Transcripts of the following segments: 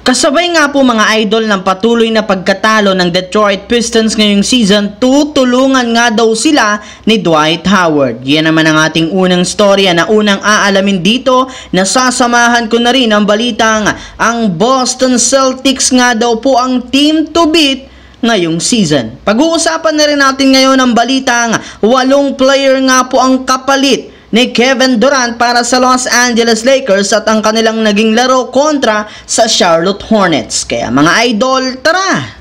Kasabay nga po mga idol ng patuloy na pagkatalo ng Detroit Pistons ngayong season, tutulungan nga daw sila ni Dwight Howard. Yan naman ang ating unang storya na unang aalamin dito. Nasasamahan ko na rin ang balitang ang Boston Celtics nga daw po ang team to beat ngayong season. Pag-uusapan na rin natin ngayon ang balitang 8 player nga po ang kapalit ni Kevin Durant para sa Los Angeles Lakers at ang kanilang naging laro kontra sa Charlotte Hornets. Kaya mga idol, tara!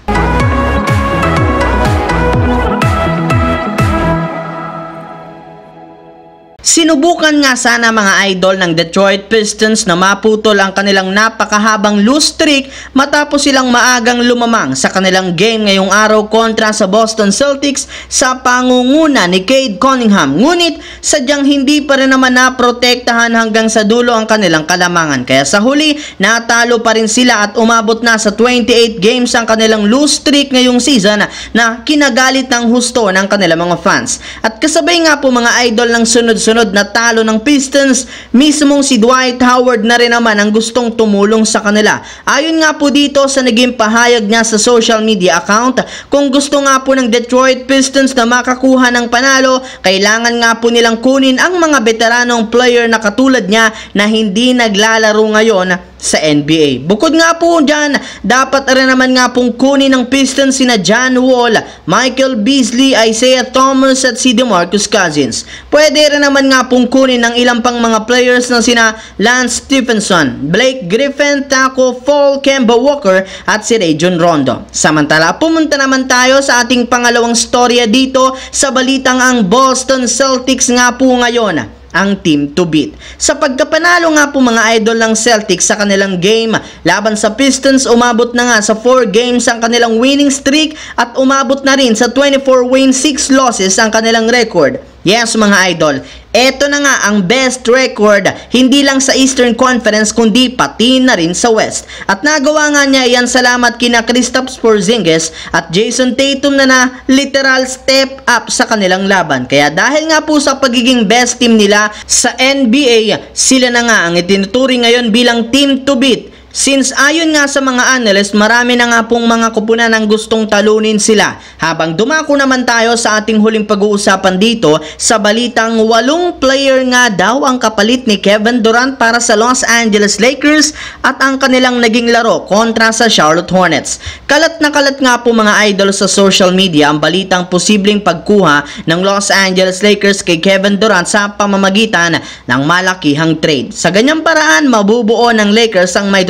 Sinubukan nga sana mga idol ng Detroit Pistons na maputol ang kanilang napakahabang lose streak matapos silang maagang lumamang sa kanilang game ngayong araw kontra sa Boston Celtics sa pangunguna ni Cade Cunningham. Ngunit sadyang hindi pa rin naman naprotektahan hanggang sa dulo ang kanilang kalamangan. Kaya sa huli, natalo pa rin sila at umabot na sa 28 games ang kanilang lose streak ngayong season na kinagalit ng husto ng kanilang mga fans. At kasabay nga po mga idol ng sunod-sunod na talo ng Pistons, mismong si Dwight Howard na rin naman ang gustong tumulong sa kanila. Ayon nga po dito sa naging pahayag niya sa social media account, kung gusto nga po ng Detroit Pistons na makakuha ng panalo, kailangan nga po nilang kunin ang mga veteranong player na katulad niya na hindi naglalaro ngayon sa NBA. Bukod nga po dyan, dapat rin naman nga pong kunin ng Pistons sina John Wall, Michael Beasley, Isaiah Thomas at si DeMarcus Cousins. Pwede rin naman nga pong kunin ng ilang pang mga players na sina Lance Stephenson, Blake Griffin, Taco Fall, Kemba Walker at si Rajon Rondo. Samantala, pumunta naman tayo sa ating pangalawang storya dito sa balitang ang Boston Celtics nga po ngayon ang team to beat. Sa pagkapanalo nga po mga idol ng Celtics sa kanilang game laban sa Pistons, umabot na nga sa 4 games ang kanilang winning streak at umabot na rin sa 24 wins, 6 losses ang kanilang record. Yes mga idol, eto na nga ang best record hindi lang sa Eastern Conference kundi pati na rin sa West. At nagawa nga niya yan salamat kina Kristaps Porzingis at Jason Tatum na literal step up sa kanilang laban. Kaya dahil nga po sa pagiging best team nila sa NBA, sila na nga ang itinuturing ngayon bilang team to beat. Since ayon nga sa mga analyst, marami na nga pong mga kupunan ang gustong talunin sila. Habang dumako naman tayo sa ating huling pag-uusapan dito sa balitang 8 player nga daw ang kapalit ni Kevin Durant para sa Los Angeles Lakers at ang kanilang naging laro kontra sa Charlotte Hornets. Kalat na kalat nga po mga idol sa social media ang balitang posibleng pagkuha ng Los Angeles Lakers kay Kevin Durant sa pamamagitan ng malakihang trade. Sa ganyang paraan, mabubuo ng Lakers ang may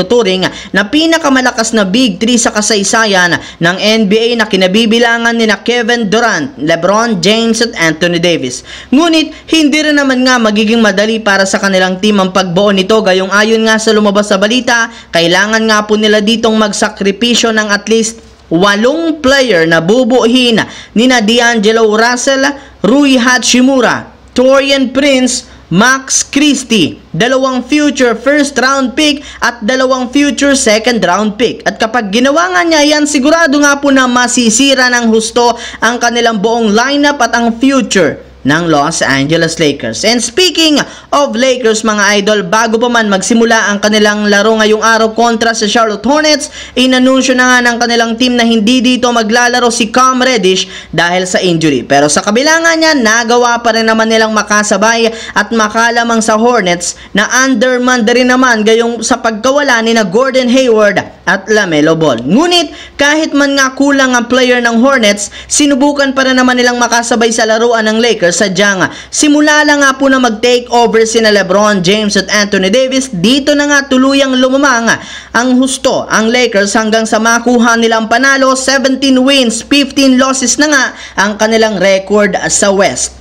na pinakamalakas na Big 3 sa kasaysayan ng NBA na kinabibilangan nina Kevin Durant, LeBron James at Anthony Davis. Ngunit hindi rin naman nga magiging madali para sa kanilang team ang pagbuo nito, gayong ayon nga sa lumabas sa balita, kailangan nga po nila ditong magsakripisyo ng at least 8 player na bubuuhin nina D'Angelo Russell, Rui Hachimura, Taurean Prince, Max Christie, 2 future first round pick at 2 future second round pick. At kapag ginawa nga niya yan, sigurado nga po na masisira ng husto ang kanilang buong lineup at ang future ng Los Angeles Lakers. And speaking of Lakers mga idol, bago pa man magsimula ang kanilang laro ngayong araw kontra sa Charlotte Hornets, inanunsyo na nga ng kanilang team na hindi dito maglalaro si Cam Reddish dahil sa injury. Pero sa kabila nga niya, nagawa pa rin naman nilang makasabay at makalamang sa Hornets na undermanned rin naman gayong sa pagkawala ni na Gordon Hayward at LaMelo Ball. Ngunit kahit man nga kulang ang player ng Hornets, sinubukan pa rin naman nilang makasabay sa laruan ng Lakers. Sadyang simula lang nga po na mag-take over sina LeBron James at Anthony Davis, dito na nga tuluyang lumamang ang husto ang Lakers hanggang sa makuha nilang panalo. 17 wins, 15 losses na nga ang kanilang record sa West.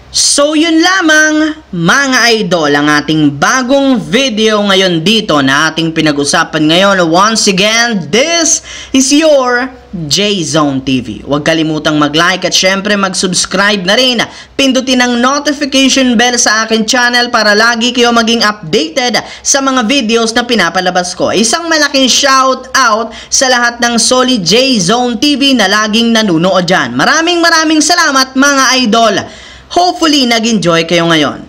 So yun lamang mga idol ang ating bagong video ngayon dito na ating pinag-usapan ngayon. Once again, this is your J-Zone TV. Huwag kalimutang mag-like at syempre mag-subscribe na rin. Pindutin ang notification bell sa akin channel para lagi kayo maging updated sa mga videos na pinapalabas ko. Isang malaking shout out sa lahat ng solid J-Zone TV na laging nanunood dyan. Maraming salamat mga idol. Hopefully, nag-enjoy kayo ngayon.